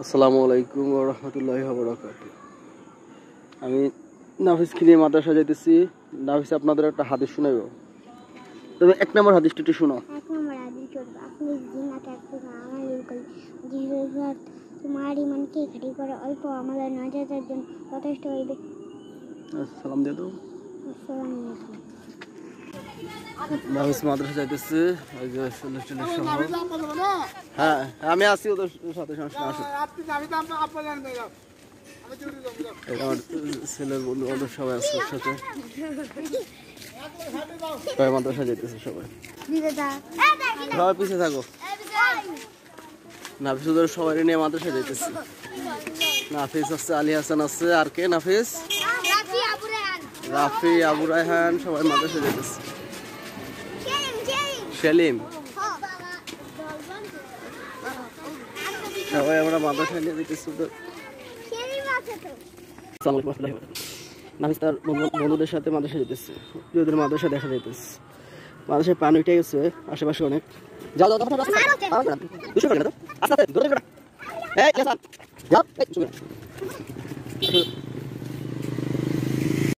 আসসালামু আলাইকুম ওয়া রাহমাতুল্লাহি ওয়া বারাকাতুহু। আমি নাফিসকে নিয়ে মাদ্রাসা যাইতেছি। নাফিস আপনাদের একটা হাদিস শোনাইব। তবে এক নম্বর হাদিসটা একটু শোনো। এক নম্বর হাদিস আপনি জিনাকে একটু আমাদের করি জিহাদ তোমার ইমানকে খাঁটি করে অল্প আমাদের নাজাতের জন্য যথেষ্ট হইবে। সালাম দিয়ে দাও। আসসালামু আলাইকুম। নাফিস মাদ্রাসা যাইতেছে। ওই যে ছেলে সহ। হ্যাঁ আমি আছি ওদের সাথে সমস্যা আসো। আমার ছেলের বন্ধু ওদের সবাই আছে ওর সাথে। সবাই মাদ্রাসা যাইতেছে সবাই। সবাই পিছিয়ে থাকো। নাফিস ওদের সবাই নিয়ে মাদ্রাসা যাইতেছে। নাফিস আছে, আলী হাসান আছে, আর কে নাফিস? রাফি, আবু রায়হান সবাই মাদ্রাসা যাইতেছে। সেলিম সবাই আমরা মাদ্রাসায় নিয়ে যেতেছি। নাফিস তার বন্ধুদের সাথে মাদ্রাসা যেতেছে। ওদের মাদ্রাসা দেখা যাইতেছে। মাদ্রাসায় পানি উঠে গেছে আশেপাশে অনেক। যাও যাও যাও